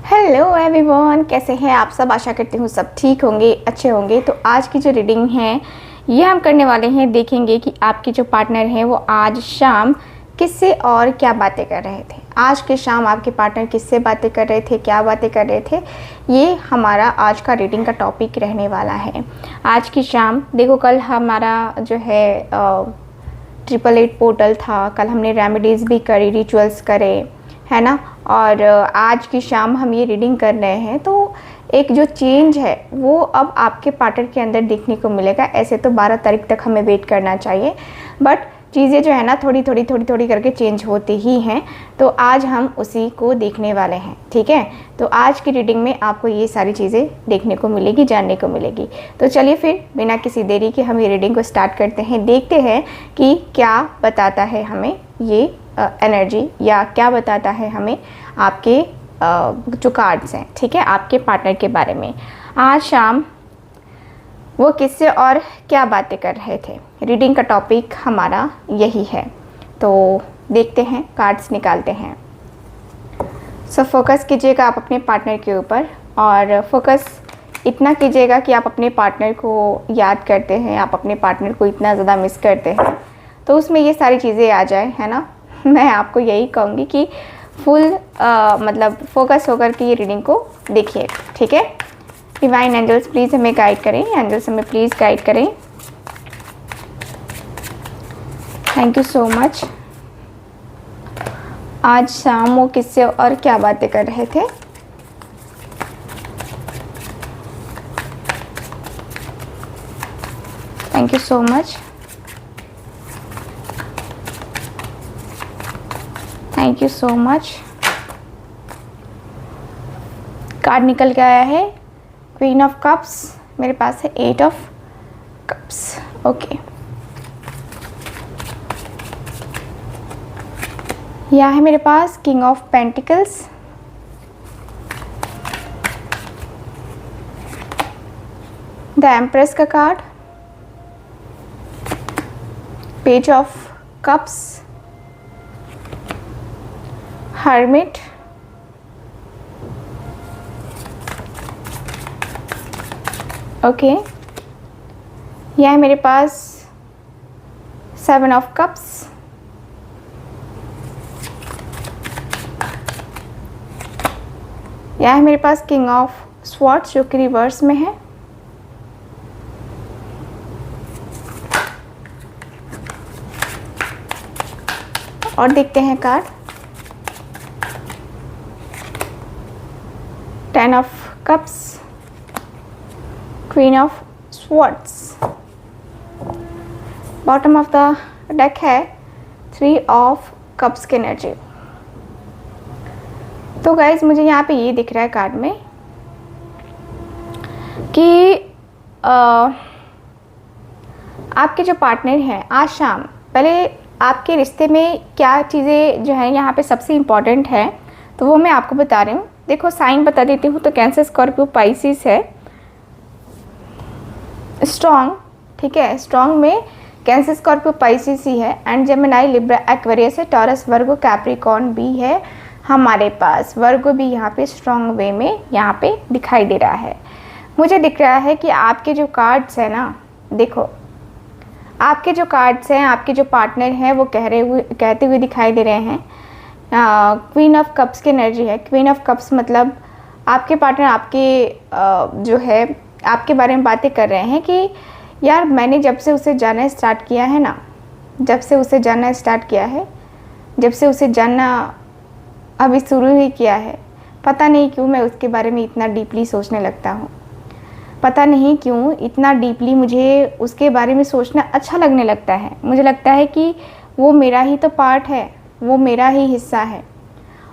Hello everyone, कैसे हैं आप सब। आशा करती हूँ सब ठीक होंगे, अच्छे होंगे। तो आज की जो रीडिंग है ये हम करने वाले हैं, देखेंगे कि आपके जो पार्टनर हैं वो आज शाम किससे और क्या बातें कर रहे थे। आज के शाम आपके पार्टनर किससे बातें कर रहे थे, क्या बातें कर रहे थे, ये हमारा आज का रीडिंग का टॉपिक रहने वाला है। आज की शाम देखो, कल हमारा जो है 888 पोर्टल था, कल हमने रेमेडीज़ भी करी, रिचुअल्स करे, है ना। और आज की शाम हम ये रीडिंग कर रहे हैं, तो एक जो चेंज है वो अब आपके पार्टनर के अंदर देखने को मिलेगा। ऐसे तो 12 तारीख तक हमें वेट करना चाहिए, बट चीज़ें जो है ना थोड़ी थोड़ी करके चेंज होती ही हैं। तो आज हम उसी को देखने वाले हैं, ठीक है। तो आज की रीडिंग में आपको ये सारी चीज़ें देखने को मिलेगी, जानने को मिलेगी। तो चलिए फिर बिना किसी देरी के हम ये रीडिंग को स्टार्ट करते हैं। देखते हैं कि क्या बताता है हमें ये एनर्जी, या क्या बताता है हमें आपके जो कार्ड्स हैं, ठीक है, आपके पार्टनर के बारे में। आज शाम वो किससे और क्या बातें कर रहे थे। रीडिंग का टॉपिक हमारा यही है, तो देखते हैं, कार्ड्स निकालते हैं। सो फोकस कीजिएगा आप अपने पार्टनर के ऊपर, और फोकस इतना कीजिएगा कि आप अपने पार्टनर को याद करते हैं, आप अपने पार्टनर को इतना ज़्यादा मिस करते हैं, तो उसमें ये सारी चीज़ें आ जाए, है ना। मैं आपको यही कहूँगी कि फुल मतलब फोकस होकर के ये रीडिंग को देखिए, ठीक है। डिवाइन एंजल्स प्लीज़ हमें गाइड करें, एंजल्स हमें प्लीज़ गाइड करें। Thank you so much. आज शाम वो किससे और क्या बातें कर रहे थे। Thank you so much, thank you so much. Card निकल के आया है क्वीन ऑफ कप्स, मेरे पास है 8 ऑफ कप्स, ओके। यह है मेरे पास king of pentacles, the empress का card, page of cups, hermit, okay. यह है मेरे पास 7 ऑफ कप्स, यह है मेरे पास किंग ऑफ स्वॉर्ड्स जो कि रिवर्स में है, और देखते हैं card 10 of cups, queen of swords. Bottom of the deck है 3 ऑफ कप्स की एनर्जी। तो गाइज मुझे यहाँ पे ये दिख रहा है कार्ड में कि आपके जो पार्टनर हैं आज शाम, पहले आपके रिश्ते में क्या चीज़ें जो है यहाँ पे सबसे इम्पॉर्टेंट है, तो वो मैं आपको बता रही हूँ। देखो साइन बता देती हूँ, तो कैंसर, स्कॉर्पियो, पाइसिस है स्ट्रॉन्ग, ठीक है। स्ट्रॉन्ग में कैंसर, स्कॉर्पियो, पाइसिस ही है, एंड जेमिनी, लिब्रा, एक्वेरियस है, टॉरस, वर्गो, कैप्रिकॉर्न भी है हमारे पास। वर्गो भी यहाँ पे स्ट्रॉन्ग वे में यहाँ पे दिखाई दे रहा है। मुझे दिख रहा है कि आपके जो कार्ड्स हैं ना, देखो आपके जो कार्ड्स हैं, आपके जो पार्टनर हैं वो कहते हुए दिखाई दे रहे हैं। क्वीन ऑफ कप्स की एनर्जी है। क्वीन ऑफ कप्स मतलब आपके पार्टनर आपके जो है आपके बारे में बातें कर रहे हैं कि यार मैंने जब से उसे जानना स्टार्ट किया है ना, जब से उसे जानना स्टार्ट किया है, जब से उसे जानना अभी शुरू ही किया है, पता नहीं क्यों मैं उसके बारे में इतना डीपली सोचने लगता हूँ। पता नहीं क्यों इतना डीपली मुझे उसके बारे में सोचना अच्छा लगने लगता है। मुझे लगता है कि वो मेरा ही तो पार्ट है, वो मेरा ही हिस्सा है,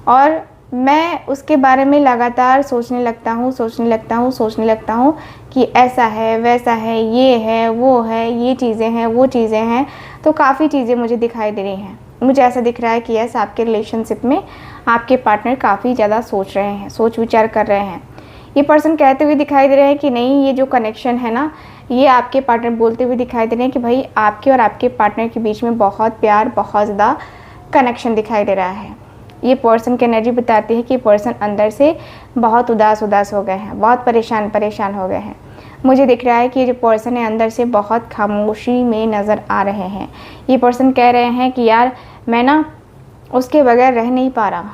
और मैं उसके बारे में लगातार सोचने लगता हूँ कि ऐसा है, वैसा है, ये है, वो है, ये चीज़ें हैं, वो चीज़ें हैं। तो काफ़ी चीज़ें मुझे दिखाई दे रही हैं। मुझे ऐसा दिख रहा है कि यस, आपके रिलेशनशिप में आपके पार्टनर काफ़ी ज़्यादा सोच रहे हैं, सोच विचार कर रहे हैं। ये पर्सन कहते हुए दिखाई दे रहे हैं कि नहीं, ये जो कनेक्शन है ना, ये आपके पार्टनर बोलते हुए दिखाई दे रहे हैं कि भाई आपके और आपके पार्टनर के बीच में बहुत प्यार, बहुत ज़्यादा कनेक्शन दिखाई दे रहा है। ये पर्सन की एनर्जी बताती है कि पर्सन अंदर से बहुत उदास हो गए हैं, बहुत परेशान हो गए हैं। मुझे दिख रहा है कि ये जो पर्सन है अंदर से बहुत खामोशी में नज़र आ रहे हैं। ये पर्सन कह रहे हैं कि यार मैं ना उसके बगैर रह नहीं पा रहा,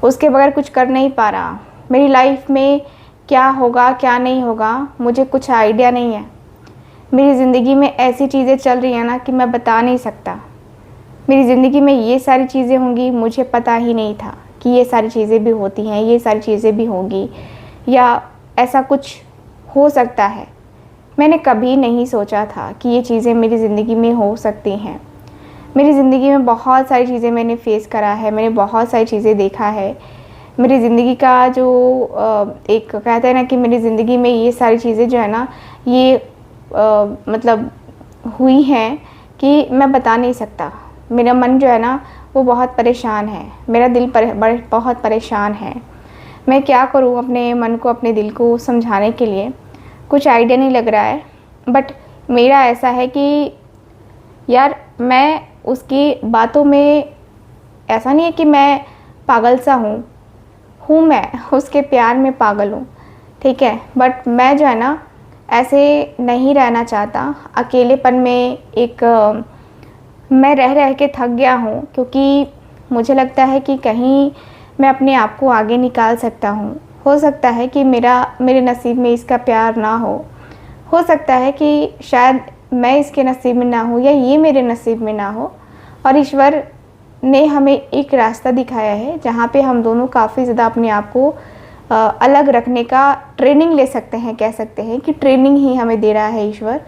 उसके बगैर कुछ कर नहीं पा रहा, मेरी लाइफ में क्या होगा क्या नहीं होगा मुझे कुछ आइडिया नहीं है। मेरी ज़िंदगी में ऐसी चीज़ें चल रही हैं ना कि मैं बता नहीं सकता। मेरी ज़िंदगी में ये सारी चीज़ें होंगी, मुझे पता ही नहीं था कि ये सारी चीज़ें भी होती हैं, ये सारी चीज़ें भी होंगी, या ऐसा कुछ हो सकता है। मैंने कभी नहीं सोचा था कि ये चीज़ें मेरी ज़िंदगी में हो सकती हैं। मेरी ज़िंदगी में बहुत सारी चीज़ें मैंने फेस करा है, मैंने बहुत सारी चीज़ें देखा है। मेरी ज़िंदगी का जो एक कहते हैं ना कि मेरी ज़िंदगी में ये सारी चीज़ें जो है ना ये मतलब हुई हैं कि मैं बता नहीं सकता। मेरा मन जो है ना वो बहुत परेशान है, मेरा दिल बहुत परेशान है। मैं क्या करूँ अपने मन को, अपने दिल को समझाने के लिए, कुछ आइडिया नहीं लग रहा है। बट मेरा ऐसा है कि यार मैं उसकी बातों में, ऐसा नहीं है कि मैं पागल सा हूँ मैं उसके प्यार में पागल हूँ, ठीक है। बट मैं जो है ना ऐसे नहीं रहना चाहता। अकेलेपन में एक मैं रह के थक गया हूँ, क्योंकि मुझे लगता है कि कहीं मैं अपने आप को आगे निकाल सकता हूँ। हो सकता है कि मेरे नसीब में इसका प्यार ना हो सकता है कि शायद मैं इसके नसीब में ना हो या ये मेरे नसीब में ना हो, और ईश्वर ने हमें एक रास्ता दिखाया है जहाँ पे हम दोनों काफ़ी ज़्यादा अपने आप को अलग रखने का ट्रेनिंग ले सकते हैं। कह सकते हैं कि ट्रेनिंग ही हमें दे रहा है ईश्वर,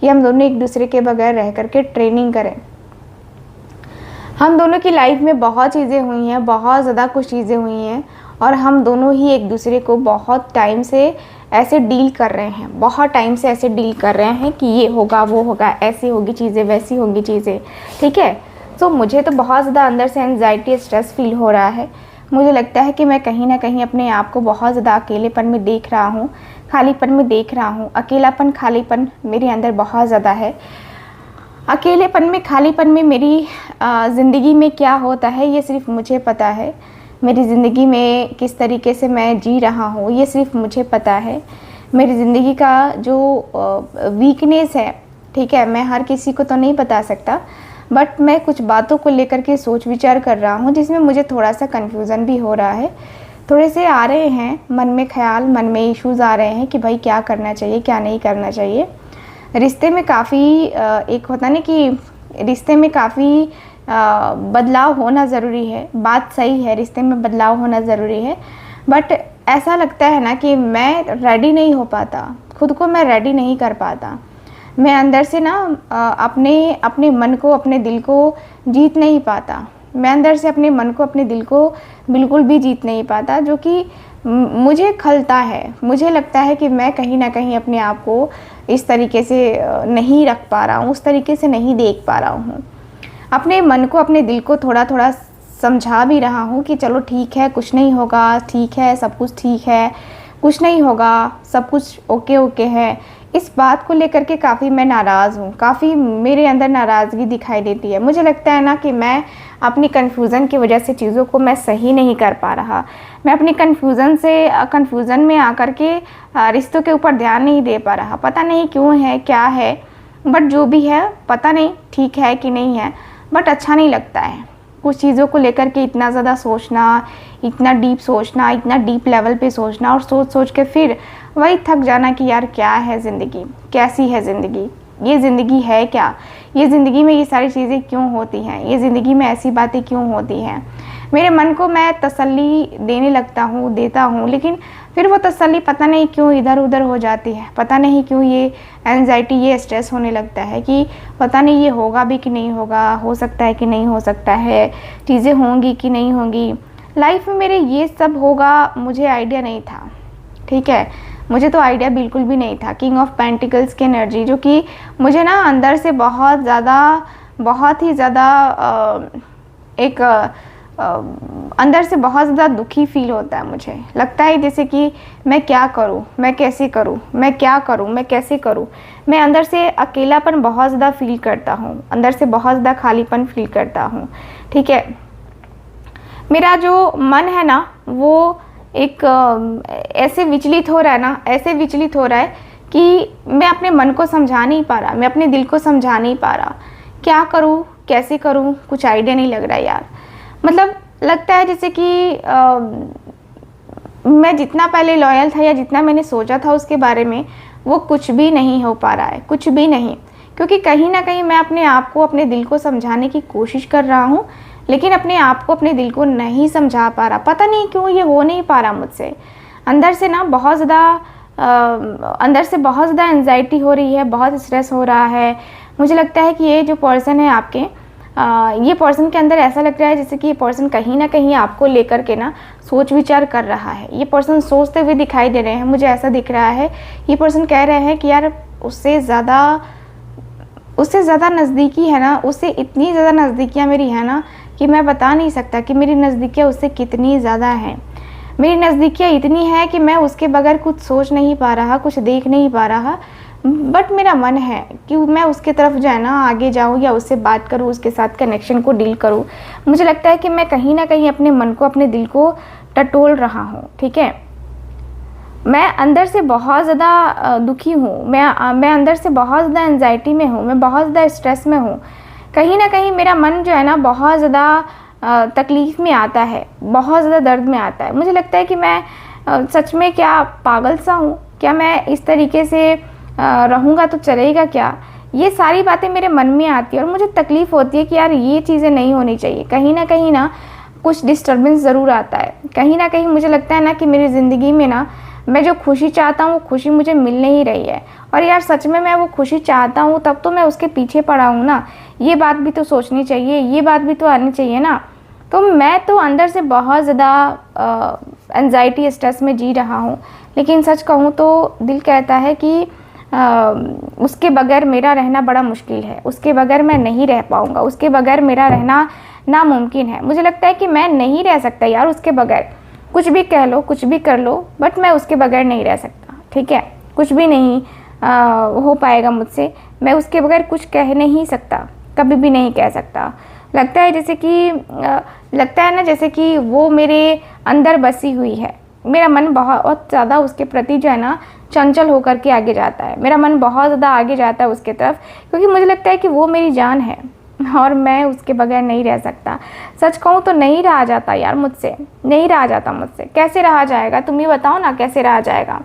कि हम दोनों एक दूसरे के बगैर रह करके ट्रेनिंग करें। हम दोनों की लाइफ में बहुत चीज़ें हुई हैं, बहुत ज़्यादा कुछ चीज़ें हुई हैं, और हम दोनों ही एक दूसरे को बहुत टाइम से ऐसे डील कर रहे हैं, बहुत टाइम से ऐसे डील कर रहे हैं कि ये होगा वो होगा, ऐसी होगी चीज़ें, वैसी होंगी चीज़ें, ठीक है। तो मुझे तो बहुत ज़्यादा अंदर से एंजाइटी, स्ट्रेस फील हो रहा है। मुझे लगता है कि मैं कहीं ना कहीं अपने आप को बहुत ज़्यादा अकेलेपन में देख रहा हूँ, खालीपन में देख रहा हूँ। अकेलापन, खालीपन मेरे अंदर बहुत ज़्यादा है। अकेलेपन में, खालीपन में मेरी ज़िंदगी में क्या होता है ये सिर्फ मुझे पता है। मेरी ज़िंदगी में किस तरीके से मैं जी रहा हूँ ये सिर्फ मुझे पता है। मेरी ज़िंदगी का जो वीकनेस है, ठीक है, मैं हर किसी को तो नहीं बता सकता, बट मैं कुछ बातों को लेकर के सोच विचार कर रहा हूँ जिसमें मुझे थोड़ा सा कन्फ्यूज़न भी हो रहा है। थोड़े से आ रहे हैं मन में ख्याल, मन में इश्यूज़ आ रहे हैं कि भाई क्या करना चाहिए, क्या नहीं करना चाहिए। रिश्ते में काफ़ी एक होता ना कि रिश्ते में काफ़ी बदलाव होना ज़रूरी है। बात सही है, रिश्ते में बदलाव होना ज़रूरी है, बट ऐसा लगता है ना कि मैं रेडी नहीं हो पाता, खुद को मैं रेडी नहीं कर पाता। मैं अंदर से ना अपने मन को, अपने दिल को जीत नहीं पाता। मैं अंदर से अपने मन को, अपने दिल को बिल्कुल भी जीत नहीं पाता, जो कि मुझे खलता है। मुझे लगता है कि मैं कहीं ना कहीं अपने आप को इस तरीके से नहीं रख पा रहा हूँ, उस तरीके से नहीं देख पा रहा हूँ। अपने मन को, अपने दिल को थोड़ा थोड़ा समझा भी रहा हूँ कि चलो ठीक है, कुछ नहीं होगा, ठीक है, सब कुछ ठीक है, कुछ नहीं होगा, सब कुछ ओके ओके है। इस बात को लेकर के काफ़ी मैं नाराज़ हूँ, काफ़ी मेरे अंदर नाराज़गी दिखाई देती है। मुझे लगता है ना कि मैं अपनी कन्फ्यूज़न की वजह से चीज़ों को मैं सही नहीं कर पा रहा। मैं अपनी कन्फ्यूज़न में आकर के रिश्तों के ऊपर ध्यान नहीं दे पा रहा। पता नहीं क्यों है, क्या है, बट जो भी है पता नहीं ठीक है कि नहीं है, बट अच्छा नहीं लगता है। कुछ चीज़ों को लेकर के इतना ज़्यादा सोचना, इतना डीप सोचना, इतना डीप लेवल पे सोचना, और सोच सोच के फिर वही थक जाना कि यार क्या है ज़िंदगी, कैसी है ज़िंदगी, ये ज़िंदगी है क्या, ये ज़िंदगी में ये सारी चीज़ें क्यों होती हैं, ये ज़िंदगी में ऐसी बातें क्यों होती हैं। मेरे मन को मैं तसल्ली देने लगता हूँ, देता हूँ, लेकिन फिर वो तसल्ली पता नहीं क्यों इधर उधर हो जाती है। पता नहीं क्यों ये एंजाइटी, ये स्ट्रेस होने लगता है कि पता नहीं ये होगा भी कि नहीं होगा, हो सकता है कि नहीं हो सकता है, चीज़ें होंगी कि नहीं होंगी। लाइफ में मेरे ये सब होगा मुझे आइडिया नहीं था, ठीक है, मुझे तो आइडिया बिल्कुल भी नहीं था। किंग ऑफ पेंटिकल्स की एनर्जी जो कि मुझे ना अंदर से बहुत ही ज़्यादा एक अंदर से बहुत ज़्यादा दुखी फील होता है। मुझे लगता है जैसे कि मैं क्या करूं, मैं कैसे करूं, मैं क्या करूं, मैं कैसे करूं। मैं अंदर से अकेलापन बहुत ज़्यादा फील करता हूं, अंदर से बहुत ज़्यादा खालीपन फील करता हूं, ठीक है। मेरा जो मन है ना वो एक ऐसे विचलित हो रहा है ना, ऐसे विचलित हो रहा है कि मैं अपने मन को समझा नहीं पा रहा, मैं अपने दिल को समझा नहीं पा रहा। क्या करूँ, कैसे करूँ, कुछ आइडिया नहीं लग रहा यार। मतलब लगता है जैसे कि मैं जितना पहले लॉयल था या जितना मैंने सोचा था उसके बारे में, वो कुछ भी नहीं हो पा रहा है, कुछ भी नहीं। क्योंकि कहीं ना कहीं मैं अपने आप को, अपने दिल को समझाने की कोशिश कर रहा हूँ, लेकिन अपने आप को, अपने दिल को नहीं समझा पा रहा। पता नहीं क्यों ये हो नहीं पा रहा मुझसे। अंदर से ना बहुत ज़्यादा एंजाइटी हो रही है, बहुत स्ट्रेस हो रहा है। मुझे लगता है कि ये जो पर्सन है आपके, ये पर्सन के अंदर ऐसा लग रहा है जैसे कि ये पर्सन कहीं ना कहीं आपको लेकर के ना सोच विचार कर रहा है। ये पर्सन सोचते हुए दिखाई दे रहे हैं, मुझे ऐसा दिख रहा है। ये पर्सन कह रहे हैं कि यार उससे ज़्यादा नज़दीकी है ना, उससे इतनी ज़्यादा नज़दीकियाँ मेरी है ना कि मैं बता नहीं सकता कि मेरी नज़दीकियाँ उससे कितनी ज़्यादा हैं। मेरी नज़दीकियाँ इतनी है कि मैं उसके बगैर कुछ सोच नहीं पा रहा, कुछ देख नहीं पा रहा। बट मेरा मन है कि मैं उसके तरफ जो है ना आगे जाऊँ या उससे बात करूँ, उसके साथ कनेक्शन को डील करूँ। मुझे लगता है कि मैं कहीं ना कहीं अपने मन को, अपने दिल को टटोल रहा हूँ। ठीक है, मैं अंदर से बहुत ज़्यादा दुखी हूँ, मैं अंदर से बहुत ज़्यादा एंजाइटी में हूँ, मैं बहुत ज़्यादा स्ट्रेस में हूँ। कहीं ना कहीं मेरा मन जो है ना बहुत ज़्यादा तकलीफ़ में आता है, बहुत ज़्यादा दर्द में आता है। मुझे लगता है कि मैं सच में क्या पागल सा हूँ, क्या मैं इस तरीके से रहूँगा तो चलेगा क्या? ये सारी बातें मेरे मन में आती है और मुझे तकलीफ़ होती है कि यार ये चीज़ें नहीं होनी चाहिए। कहीं ना कुछ डिस्टर्बेंस ज़रूर आता है। कहीं ना कहीं मुझे लगता है ना कि मेरी ज़िंदगी में ना मैं जो खुशी चाहता हूँ वो खुशी मुझे मिल नहीं रही है। और यार सच में मैं वो खुशी चाहता हूँ तब तो मैं उसके पीछे पड़ा हूँ ना। ये बात भी तो सोचनी चाहिए, ये बात भी तो आनी चाहिए ना। तो मैं तो अंदर से बहुत ज़्यादा एंजाइटी, स्ट्रेस में जी रहा हूँ। लेकिन सच कहूँ तो दिल कहता है कि उसके बगैर मेरा रहना बड़ा मुश्किल है, उसके बगैर मैं नहीं रह पाऊँगा, उसके बगैर मेरा रहना नामुमकिन है। मुझे लगता है कि मैं नहीं रह सकता यार उसके बगैर। कुछ भी कह लो, कुछ भी कर लो, बट मैं उसके बगैर नहीं रह सकता। ठीक है, कुछ भी नहीं हो पाएगा मुझसे। मैं उसके बगैर कुछ कह नहीं सकता, कभी भी नहीं कह सकता। लगता है जैसे कि लगता है ना जैसे कि वो मेरे अंदर बसी हुई है। मेरा मन बहुत ज़्यादा उसके प्रति जो है ना चंचल होकर के आगे जाता है। मेरा मन बहुत ज़्यादा आगे जाता है उसके तरफ, क्योंकि मुझे लगता है कि वो मेरी जान है और मैं उसके बगैर नहीं रह सकता। सच कहूँ तो नहीं रहा जाता यार मुझसे, नहीं रहा जाता मुझसे। कैसे रहा जाएगा, तुम ही बताओ ना, कैसे रहा जाएगा?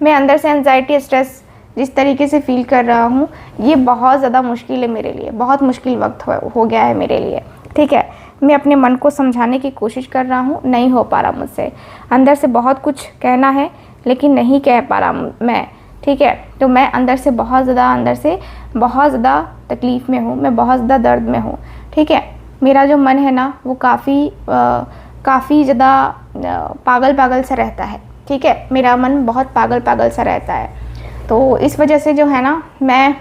मैं अंदर से एंजाइटी, स्ट्रेस जिस तरीके से फील कर रहा हूँ, ये बहुत ज़्यादा मुश्किल है मेरे लिए, बहुत मुश्किल वक्त हो गया है मेरे लिए। ठीक है, मैं अपने मन को समझाने की कोशिश कर रहा हूँ, नहीं हो पा रहा मुझसे। अंदर से बहुत कुछ कहना है लेकिन नहीं कह पा रहा मैं। ठीक है, तो मैं अंदर से बहुत ज़्यादा तकलीफ़ में हूँ, मैं बहुत ज़्यादा दर्द में हूँ। ठीक है, मेरा जो मन है ना वो काफ़ी ज़्यादा पागल सा रहता है। ठीक है, मेरा मन बहुत पागल सा रहता है। तो इस वजह से जो है ना मैं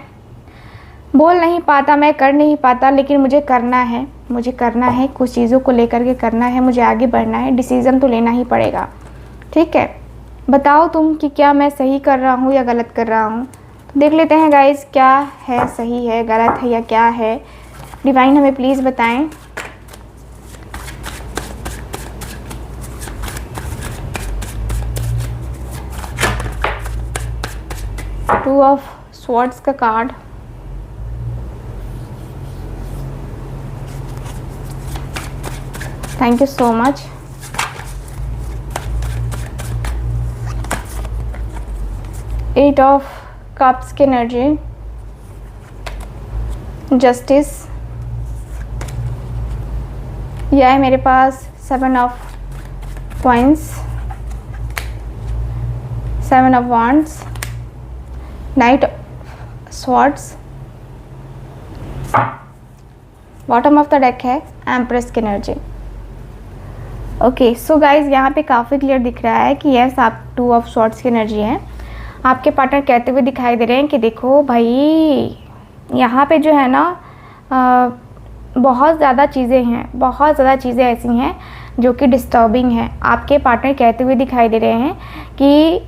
बोल नहीं पाता, मैं कर नहीं पाता, लेकिन मुझे करना है, कुछ चीज़ों को लेकर के करना है, मुझे आगे बढ़ना है, डिसीज़न तो लेना ही पड़ेगा। ठीक है, बताओ तुम कि क्या मैं सही कर रहा हूँ या गलत कर रहा हूँ। तो देख लेते हैं गाइस, क्या है, सही है, गलत है या क्या है। डिवाइन हमें प्लीज़ बताएं। टू ऑफ स्वॉर्ड्स का card, thank you so much. Eight of cups की एनर्जी, जस्टिस, यह है मेरे पास 7 of coins, 7 of wands, knight swords, bottom of the deck है एम्प्रेस की एनर्जी। ओके, सो गाइज यहाँ पे काफ़ी क्लियर दिख रहा है कि यस, आप 2 ऑफ स्वॉर्ड्स की एनर्जी है। आपके पार्टनर कहते हुए दिखाई दे रहे हैं कि देखो भाई, यहाँ पे जो है ना बहुत ज़्यादा चीज़ें हैं, बहुत ज़्यादा चीज़ें ऐसी हैं जो कि डिस्टर्बिंग हैं। आपके पार्टनर कहते हुए दिखाई दे रहे हैं कि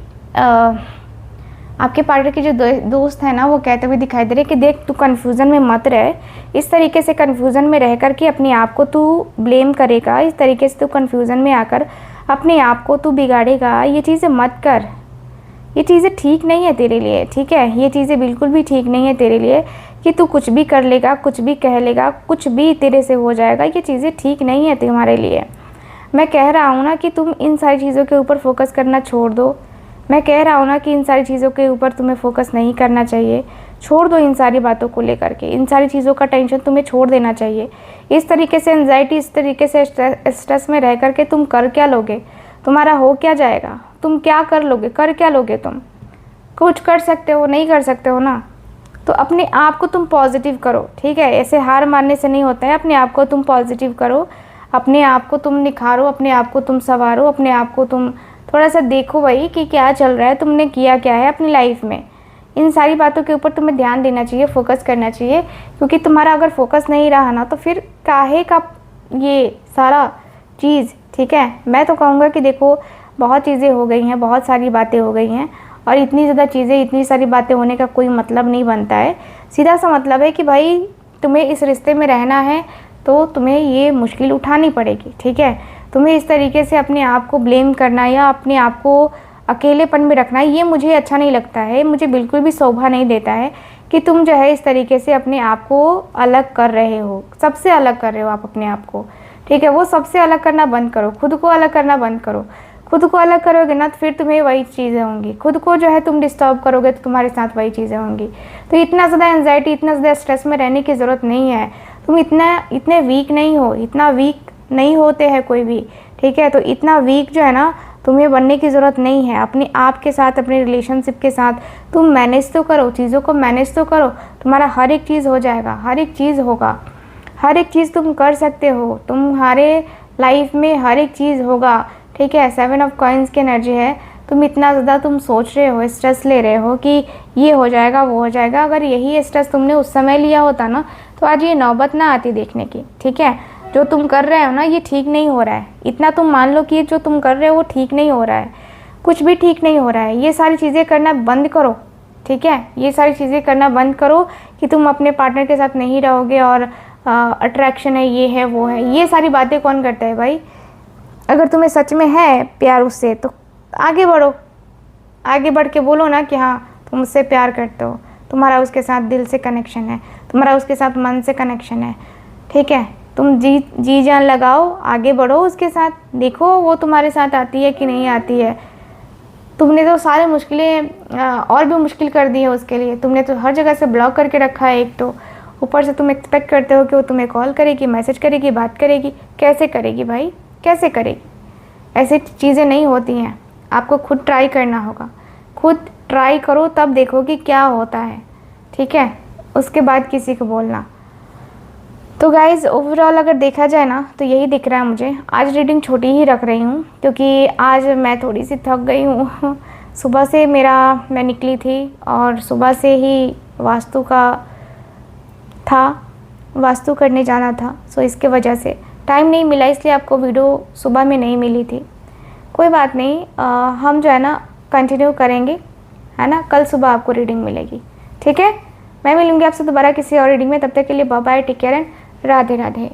आपके पार्टनर के जो दोस्त है ना वो कहते हुए दिखाई दे रहे कि देख तू कन्फ्यूज़न में मत रह, इस तरीके से कन्फ्यूज़न में रह कर के अपने आप को तू ब्लेम करेगा, इस तरीके से तू कन्फ्यूज़न में आकर अपने आप को तू बिगाड़ेगा, ये चीज़ें मत कर, ये चीज़ें ठीक नहीं है तेरे लिए, ठीक है। ये चीज़ें बिल्कुल भी ठीक नहीं है तेरे लिए कि तू कुछ भी कर लेगा, कुछ भी कह लेगा, कुछ भी तेरे से हो जाएगा, ये चीज़ें ठीक नहीं है तुम्हारे लिए। मैं कह रहा हूँ ना कि तुम इन सारी चीज़ों के ऊपर फोकस करना छोड़ दो। मैं कह रहा हूँ ना कि इन सारी चीज़ों के ऊपर तुम्हें फोकस नहीं करना चाहिए। छोड़ दो इन सारी बातों को लेकर के, इन सारी चीज़ों का टेंशन तुम्हें छोड़ देना चाहिए। इस तरीके से एंजाइटी, इस तरीके से स्ट्रेस में रह कर के तुम कर क्या लोगे? तुम्हारा हो क्या जाएगा? तुम क्या कर लोगे? कर क्या लोगे? तुम कुछ कर सकते हो? नहीं कर सकते हो ना। तो अपने आप को तुम पॉजिटिव करो, ठीक है। ऐसे हार मानने से नहीं होता है। अपने आप को तुम पॉजिटिव करो, अपने आप को तुम निखारो, अपने आप को तुम संवारो, अपने आप को तुम थोड़ा सा देखो भाई कि क्या चल रहा है, तुमने किया क्या है अपनी लाइफ में। इन सारी बातों के ऊपर तुम्हें ध्यान देना चाहिए, फोकस करना चाहिए। क्योंकि तुम्हारा अगर फोकस नहीं रहा ना तो फिर काहे का ये सारा चीज़, ठीक है। मैं तो कहूँगा कि देखो बहुत चीज़ें हो गई हैं, बहुत सारी बातें हो गई हैं, और इतनी ज़्यादा चीज़ें, इतनी सारी बातें होने का कोई मतलब नहीं बनता है। सीधा सा मतलब है कि भाई तुम्हें इस रिश्ते में रहना है तो तुम्हें ये मुश्किल उठानी पड़ेगी, ठीक है। तुम्हें इस तरीके से अपने आप को ब्लेम करना या अपने आप को अकेलेपन में रखना, ये मुझे अच्छा नहीं लगता है। मुझे बिल्कुल भी शोभा नहीं देता है कि तुम जो है इस तरीके से अपने आप को अलग कर रहे हो, सबसे अलग कर रहे हो आप अपने आप को, ठीक है। वो सबसे अलग करना बंद करो, खुद को अलग करना बंद करो। खुद को अलग करोगे ना तो फिर तुम्हें वही चीज़ें होंगी। खुद को जो है तुम डिस्टर्ब करोगे तो तुम्हारे साथ वही चीज़ें होंगी। तो इतना ज़्यादा एंजाइटी, इतना ज़्यादा स्ट्रेस में रहने की ज़रूरत नहीं है। तुम इतने वीक नहीं हो, इतना वीक नहीं होते हैं कोई भी, ठीक है। तो इतना वीक जो है ना तुम्हें बनने की ज़रूरत नहीं है। अपने आप के साथ, अपने रिलेशनशिप के साथ तुम मैनेज तो करो, चीज़ों को मैनेज तो करो। तुम्हारा हर एक चीज़ हो जाएगा, हर एक चीज़ होगा, हर एक चीज़ तुम कर सकते हो। तुम्हारे लाइफ में हर एक चीज़ होगा, ठीक है। 7 ऑफ कॉइन्स की एनर्जी है। तुम इतना ज़्यादा तुम सोच रहे हो, स्ट्रेस ले रहे हो कि ये हो जाएगा, वो हो जाएगा। अगर यही स्ट्रेस तुमने उस समय लिया होता ना तो आज ये नौबत ना आती देखने की, ठीक है। जो तुम कर रहे हो ना ये ठीक नहीं हो रहा है। इतना तुम मान लो कि जो तुम कर रहे हो वो ठीक नहीं हो रहा है, कुछ भी ठीक नहीं हो रहा है। ये सारी चीज़ें करना बंद करो, ठीक है। ये सारी चीज़ें करना बंद करो कि तुम अपने पार्टनर के साथ नहीं रहोगे और अट्रैक्शन है, ये है, वो है। ये सारी बातें कौन करता है भाई? अगर तुम्हें सच में है प्यार उससे तो आगे बढ़ो, आगे बढ़ के बोलो ना कि हाँ तुम मुझसे प्यार करते हो, तुम्हारा उसके साथ दिल से कनेक्शन है, तुम्हारा उसके साथ मन से कनेक्शन है, ठीक है। तुम जी जान लगाओ, आगे बढ़ो उसके साथ, देखो वो तुम्हारे साथ आती है कि नहीं आती है। तुमने तो सारे मुश्किलें और भी मुश्किल कर दी है उसके लिए। तुमने तो हर जगह से ब्लॉक करके रखा है। एक तो ऊपर से तुम एक्सपेक्ट करते हो कि वो तुम्हें कॉल करेगी, मैसेज करेगी, बात करेगी। कैसे करेगी भाई, कैसे करेगी? ऐसी चीज़ें नहीं होती हैं। आपको खुद ट्राई करना होगा, खुद ट्राई करो तब देखो कि क्या होता है, ठीक है। उसके बाद किसी को बोलना। तो गाइज़ ओवरऑल अगर देखा जाए ना तो यही दिख रहा है मुझे। आज रीडिंग छोटी ही रख रही हूँ क्योंकि आज मैं थोड़ी सी थक गई हूँ। सुबह से मैं निकली थी और सुबह से ही वास्तु का था, वास्तु करने जाना था। सो इसके वजह से टाइम नहीं मिला, इसलिए आपको वीडियो सुबह में नहीं मिली थी। कोई बात नहीं, हम जो है ना कंटिन्यू करेंगे, है ना। कल सुबह आपको रीडिंग मिलेगी, ठीक है। मैं मिलूँगी आपसे दोबारा किसी और रीडिंग में। तब तक के लिए bye bye, take care and Radhe Radhe.